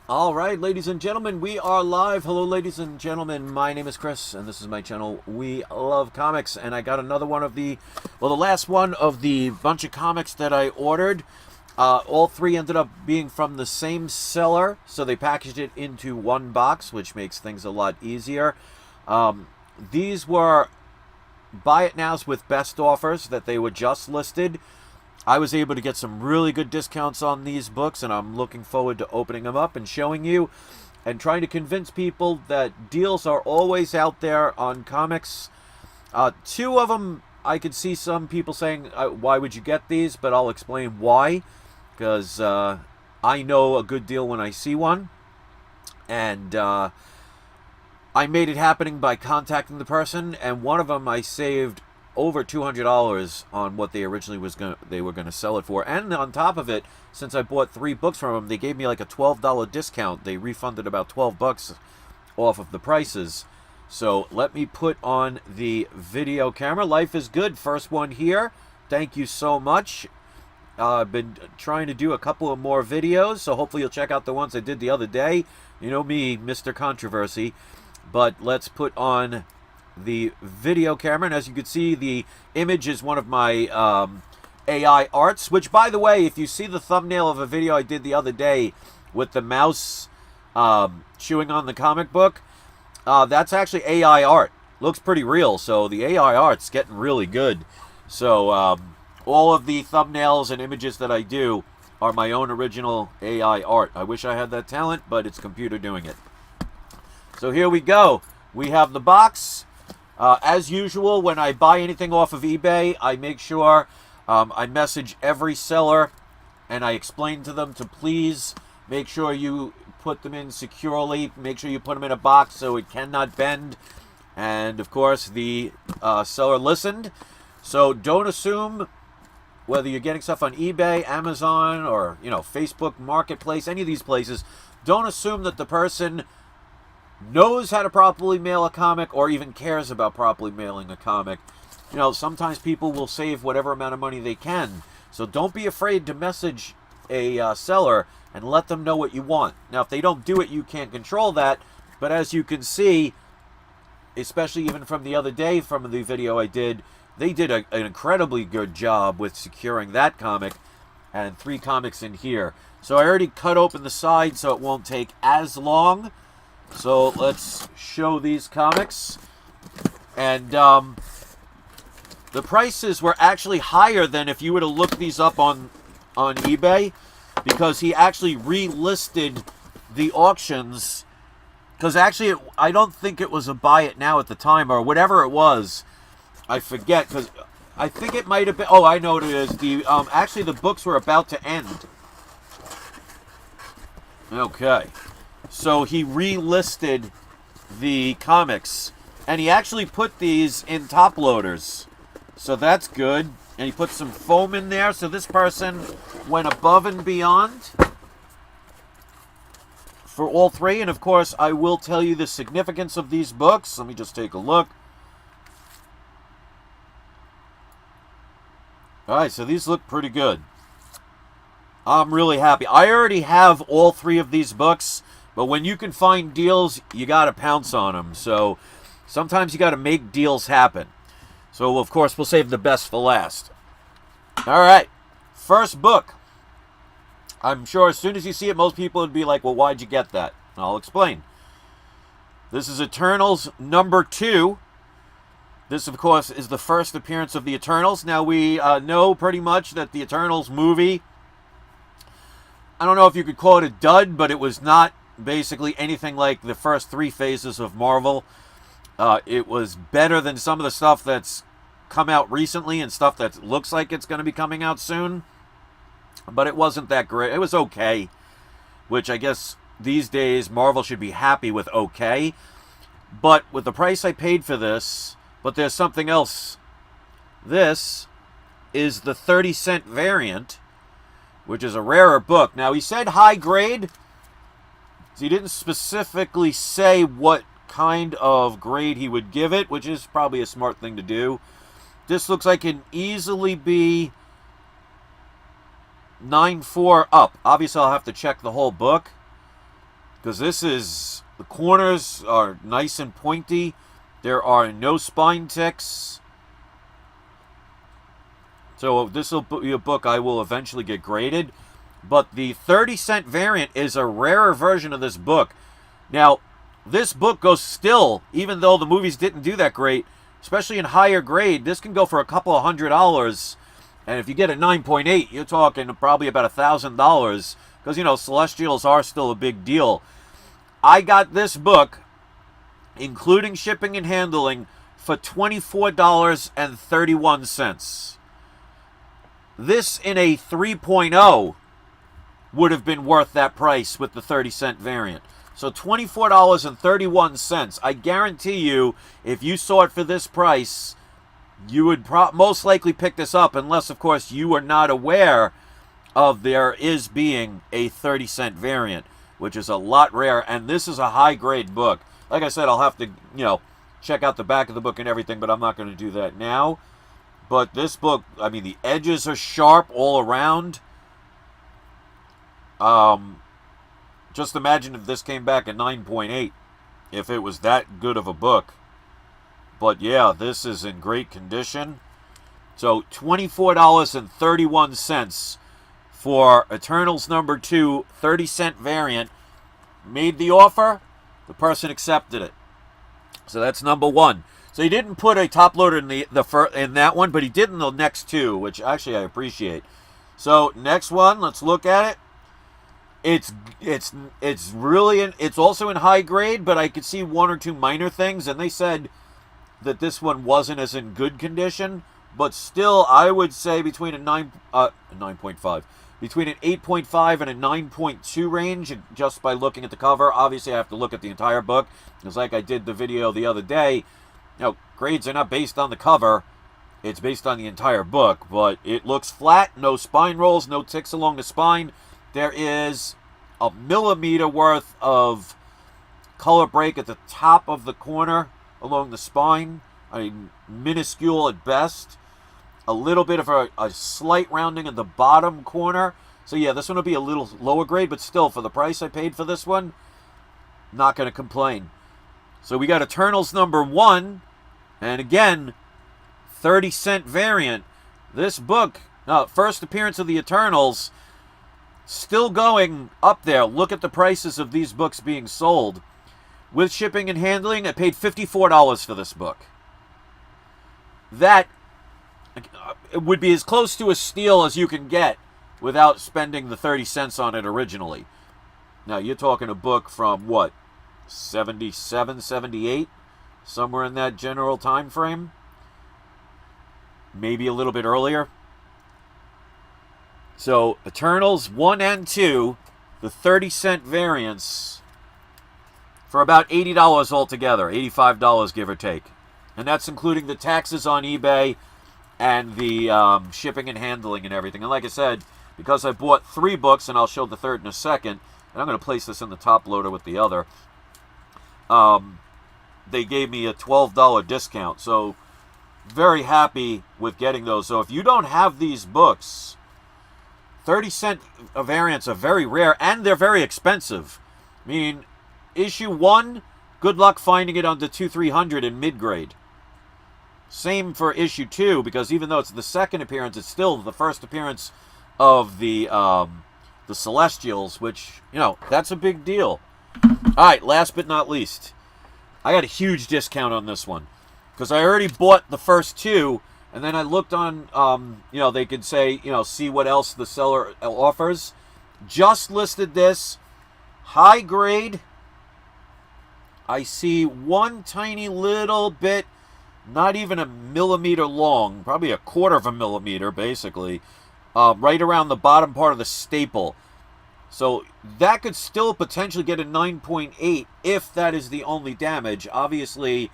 All right, ladies and gentlemen, we are live. Hello, ladies and gentlemen. My name is Chris, and this is my channel, We Love Comics. And I got another one of the last one of the bunch of comics that I ordered. All three ended up being from the same seller, so they packaged it into one box, which makes things a lot easier. These were buy it nows with best offers that they were just listed. I was able to get some really good discounts on these books, and I'm looking forward to opening them up and showing you and trying to convince people that deals are always out there on comics. Two of them, I could see some people saying, why would you get these? But I'll explain why. Because I know a good deal when I see one. And I made it happening by contacting the person, and one of them I saved over $200 on what they originally were going to sell it for. And on top of it, since I bought 3 books from them, they gave me like a $12 discount. They refunded about $12 off of the prices. So let me put on the video camera. Life is good. First one here. Thank you so much. I've been trying to do a couple of more videos, so hopefully you'll check out the ones I did the other day. You know me, Mr. Controversy. But let's put on the video camera, and as you can see, the image is one of my AI arts, which, by the way, if you see the thumbnail of a video I did the other day with the mouse chewing on the comic book, that's actually AI art. Looks pretty real, so the AI art's getting really good. So all of the thumbnails and images that I do are my own original AI art. I wish I had that talent, but it's computer doing it. So here we go. We have the box. As usual, when I buy anything off of eBay, I make sure I message every seller and I explain to them to please make sure you put them in securely. Make sure you put them in a box so it cannot bend. And, of course, the seller listened. So don't assume whether you're getting stuff on eBay, Amazon, or, Facebook Marketplace, any of these places, don't assume that the person knows how to properly mail a comic or even cares about properly mailing a comic. Sometimes people will save whatever amount of money they can. So don't be afraid to message a seller and let them know what you want. Now, if they don't do it, you can't control that. But as you can see, especially even from the other day from the video I did, they did an incredibly good job with securing that comic and 3 comics in here. So I already cut open the side so it won't take as long. So let's show these comics. And the prices were actually higher than if you were to look these up on eBay, because he actually relisted the auctions. Because actually, I don't think it was a buy it now at the time, or whatever it was. I forget, because I think it might have been. Oh, I know what it is. Actually, the books were about to end. Okay. So he relisted the comics, and he actually put these in top loaders. So that's good. And he put some foam in there, so this person went above and beyond for all 3. And of course, I will tell you the significance of these books. Let me just take a look. Alright, so these look pretty good. I'm really happy. I already have all 3 of these books. But when you can find deals, you got to pounce on them. So sometimes you got to make deals happen. So, of course, we'll save the best for last. All right. First book. I'm sure as soon as you see it, most people would be like, well, why'd you get that? And I'll explain. This is Eternals number 2. This, of course, is the first appearance of the Eternals. Now, we know pretty much that the Eternals movie, I don't know if you could call it a dud, but it was not basically anything like the first 3 phases of Marvel. It was better than some of the stuff that's come out recently and stuff that looks like it's going to be coming out soon. But it wasn't that great. It was okay, which I guess these days Marvel should be happy with okay. But with the price I paid for this, but there's something else. This is the 30-cent variant, which is a rarer book. Now, he said high grade. He didn't specifically say what kind of grade he would give it, which is probably a smart thing to do. This looks like it can easily be 9.4 up. Obviously, I'll have to check the whole book. because this is, the corners are nice and pointy. There are no spine ticks. So this will be a book I will eventually get graded. But the 30-cent variant is a rarer version of this book. Now, this book goes still, even though the movies didn't do that great, especially in higher grade, this can go for a couple of $100. And if you get a 9.8, you're talking probably about $1,000. Because, you know, Celestials are still a big deal. I got this book, including shipping and handling, for $24.31. This in a 3.0 would have been worth that price with the 30-cent variant. So $24.31. I guarantee you, if you saw it for this price, you would most likely pick this up, unless, of course, you are not aware of there is being a 30-cent variant, which is a lot rare, and this is a high-grade book. Like I said, I'll have to, check out the back of the book and everything, but I'm not going to do that now. But this book, I mean, the edges are sharp all around. Just imagine if this came back at 9.8, if it was that good of a book. But yeah, this is in great condition. So $24.31 for Eternals number 2, 30-cent variant. Made the offer, the person accepted it. So that's number 1. So he didn't put a top loader in in that one, but he did in the next 2, which actually I appreciate. So next one, let's look at it. It's also in high grade, but I could see 1 or 2 minor things, and they said that this one wasn't as in good condition, but still I would say between a 9.5, between an 8.5 and a 9.2 range, just by looking at the cover. Obviously I have to look at the entire book, because like I did the video the other day, grades are not based on the cover, it's based on the entire book. But it looks flat, no spine rolls, no ticks along the spine. There is a millimeter worth of color break at the top of the corner along the spine. I mean, minuscule at best. A little bit of a slight rounding in the bottom corner. So yeah, this one will be a little lower grade, but still, for the price I paid for this one, not going to complain. So we got Eternals number 1, and again, 30-cent variant. This book, first appearance of the Eternals, still going up there. Look at the prices of these books being sold. With shipping and handling, I paid $54 for this book. That would be as close to a steal as you can get without spending the 30 cents on it originally. Now, you're talking a book from, what, 77, 78? Somewhere in that general time frame? Maybe a little bit earlier. So, Eternals 1 and 2, the 30-cent variants, for about $80 altogether, $85 give or take. And that's including the taxes on eBay and the shipping and handling and everything. And like I said, because I bought 3 books, and I'll show the third in a second, and I'm going to place this in the top loader with the other, they gave me a $12 discount. So, very happy with getting those. So, if you don't have these books, 30-cent variants are very rare, and they're very expensive. I mean, issue 1, good luck finding it under $200-300 in mid-grade. Same for issue 2, because even though it's the second appearance, it's still the first appearance of the Celestials, which, that's a big deal. Alright, last but not least, I got a huge discount on this one, because I already bought the first 2, and then I looked on, they could say, see what else the seller offers. Just listed this. High grade. I see one tiny little bit, not even a millimeter long, probably a quarter of a millimeter, basically, right around the bottom part of the staple. So that could still potentially get a 9.8 if that is the only damage. Obviously,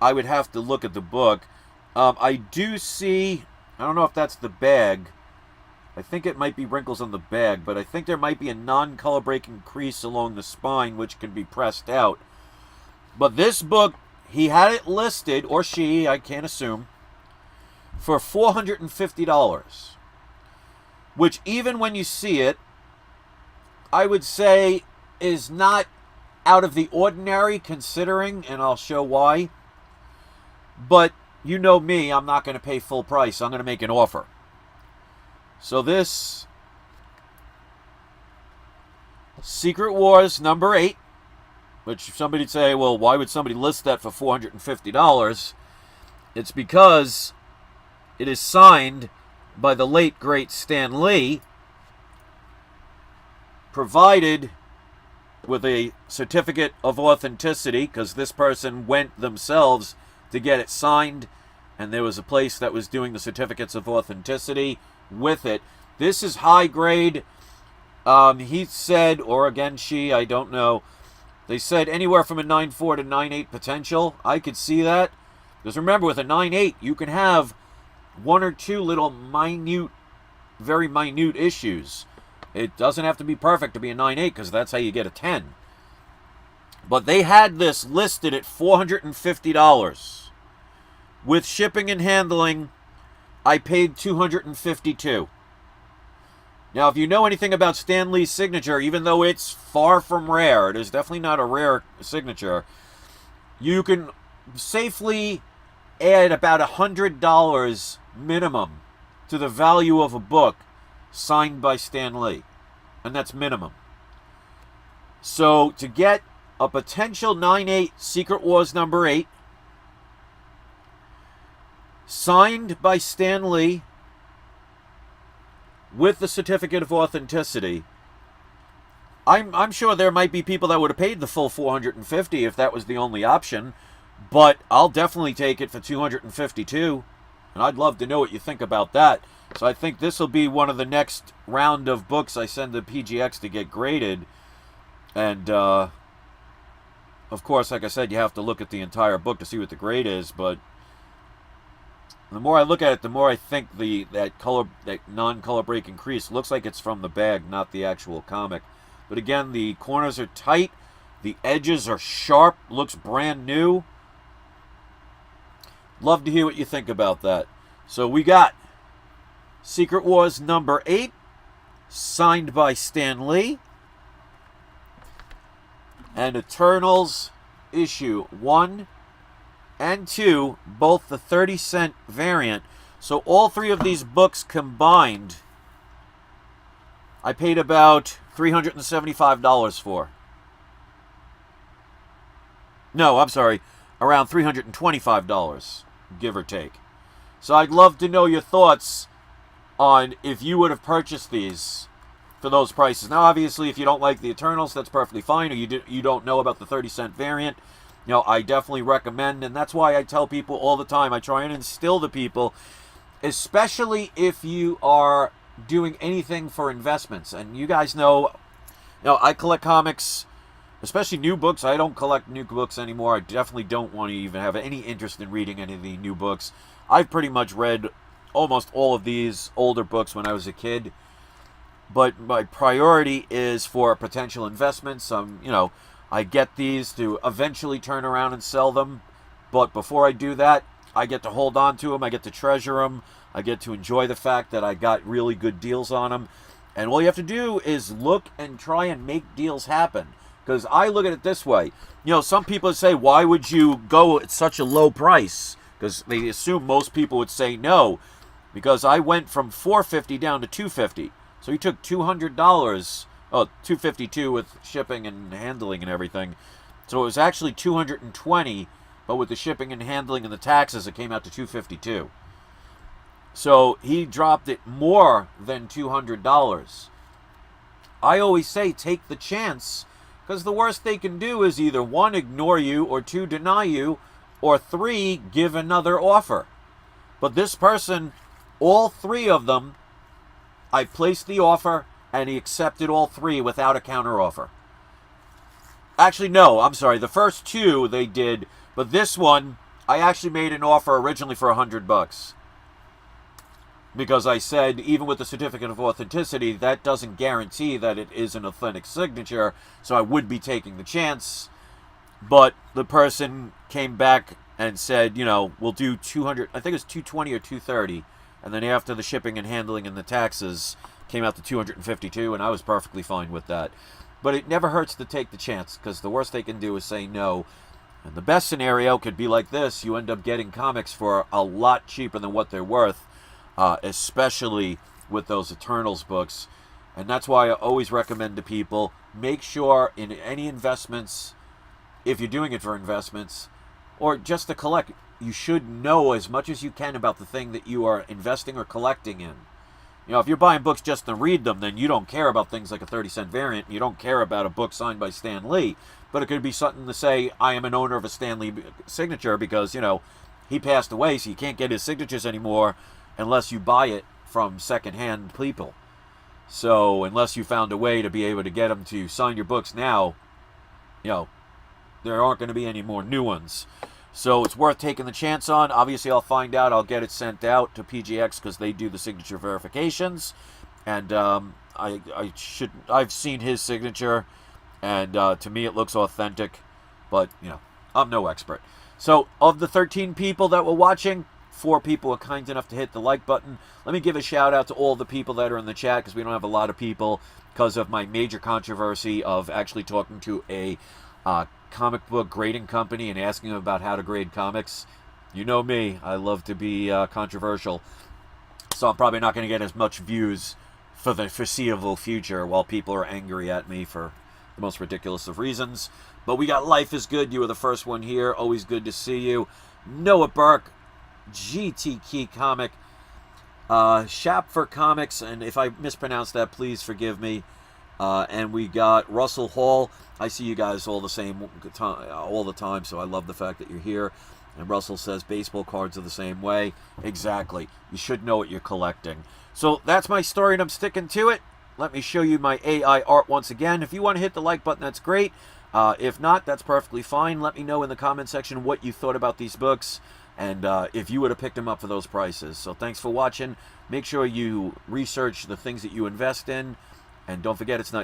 I would have to look at the book. I do see, I don't know if that's the bag. I think it might be wrinkles on the bag, but I think there might be a non-color breaking crease along the spine which can be pressed out. But this book, he had it listed, or she, I can't assume, for $450. Which, even when you see it, I would say is not out of the ordinary considering, and I'll show why. But you know me, I'm not going to pay full price. I'm going to make an offer. So this Secret Wars number 8, which somebody'd say, well, why would somebody list that for $450? It's because it is signed by the late, great Stan Lee, provided with a certificate of authenticity, because this person went themselves to get it signed, and there was a place that was doing the certificates of authenticity with it. This is high grade. He said, or again she, I don't know, they said anywhere from a 9.4 to 9.8 potential. I could see that, because remember, with a 9.8 you can have one or two little minute, very minute issues. It doesn't have to be perfect to be a 9.8, because that's how you get a 10. But they had this listed at $450. With shipping and handling, I paid $252. Now, if you know anything about Stan Lee's signature, even though it's far from rare, it is definitely not a rare signature, you can safely add about $100 minimum to the value of a book signed by Stan Lee. And that's minimum. So to get a potential 9.8 Secret Wars number 8 signed by Stan Lee with the certificate of authenticity, I'm sure there might be people that would have paid the full $450 if that was the only option, but I'll definitely take it for $252, and I'd love to know what you think about that. So I think this will be one of the next round of books I send to PGX to get graded. And, of course, like I said, you have to look at the entire book to see what the grade is. But the more I look at it, the more I think that non-color break increase looks like it's from the bag, not the actual comic. But again, the corners are tight. The edges are sharp. Looks brand new. Love to hear what you think about that. So we got Secret Wars number 8, signed by Stan Lee, and Eternals issue 1 and 2, both the 30-cent variant. So all three of these books combined, I paid about $375 for. No, I'm sorry, around $325, give or take. So I'd love to know your thoughts on if you would have purchased these for those prices. Now, obviously, if you don't like the Eternals, that's perfectly fine, or you don't know about the 30-cent variant, you know, I definitely recommend, and that's why I tell people all the time, I try and instill to people, especially if you are doing anything for investments. And you guys know, I collect comics, especially new books. I don't collect new books anymore. I definitely don't want to even have any interest in reading any of the new books. I've pretty much read almost all of these older books when I was a kid. But my priority is for potential investments. I get these to eventually turn around and sell them. But before I do that, I get to hold on to them. I get to treasure them. I get to enjoy the fact that I got really good deals on them. And all you have to do is look and try and make deals happen. Because I look at it this way. Some people say, why would you go at such a low price? Because they assume most people would say no. Because I went from $450 down to $250. So he took $200, $252 with shipping and handling and everything. So it was actually $220, but with the shipping and handling and the taxes, it came out to $252. So he dropped it more than $200. I always say take the chance, because the worst they can do is either 1, ignore you, or 2, deny you, or 3, give another offer. But this person, all 3 of them, I placed the offer, and he accepted all 3 without a counteroffer. Actually, no, I'm sorry. The first 2 they did, but this one, I actually made an offer originally for $100. Because I said, even with the certificate of authenticity, that doesn't guarantee that it is an authentic signature, so I would be taking the chance. But the person came back and said, we'll do 200, I think it was 220 or 230. And then after the shipping and handling and the taxes, came out to 252, and I was perfectly fine with that. But it never hurts to take the chance, because the worst they can do is say no. And the best scenario could be like this. You end up getting comics for a lot cheaper than what they're worth, especially with those Eternals books. And that's why I always recommend to people, make sure in any investments, if you're doing it for investments, or just to collect, you should know as much as you can about the thing that you are investing or collecting in. You know, if you're buying books just to read them, then you don't care about things like a 30-cent variant. You don't care about a book signed by Stan Lee. But it could be something to say, I am an owner of a Stan Lee signature because, you know, he passed away, so you can't get his signatures anymore unless you buy it from secondhand people. So unless you found a way to be able to get them to sign your books now, you know, there aren't going to be any more new ones. So it's worth taking the chance on. Obviously, I'll find out. I'll get it sent out to PGX because they do the signature verifications. And I've seen his signature, and to me it looks authentic. But, you know, I'm no expert. So of the 13 people that were watching, 4 people were kind enough to hit the like button. Let me give a shout out to all the people that are in the chat, because we don't have a lot of people because of my major controversy of actually talking to a comic book grading company and asking them about how to grade comics. You know me, I love to be controversial, so I'm probably not going to get as much views for the foreseeable future while people are angry at me for the most ridiculous of reasons. But we got Life is Good. You were the first one here. Always good to see you. Noah Burke, GT Key Comic, Shapfer Comics, and if I mispronounced that, please forgive me. And we got Russell Hall. I see you guys all the time, so I love the fact that you're here. And Russell says baseball cards are the same way. Exactly. You should know what you're collecting. So that's my story, and I'm sticking to it. Let me show you my AI art once again. If you want to hit the like button, that's great. If not, that's perfectly fine. Let me know in the comment section what you thought about these books, and if you would have picked them up for those prices. So thanks for watching. Make sure you research the things that you invest in, and don't forget, it's not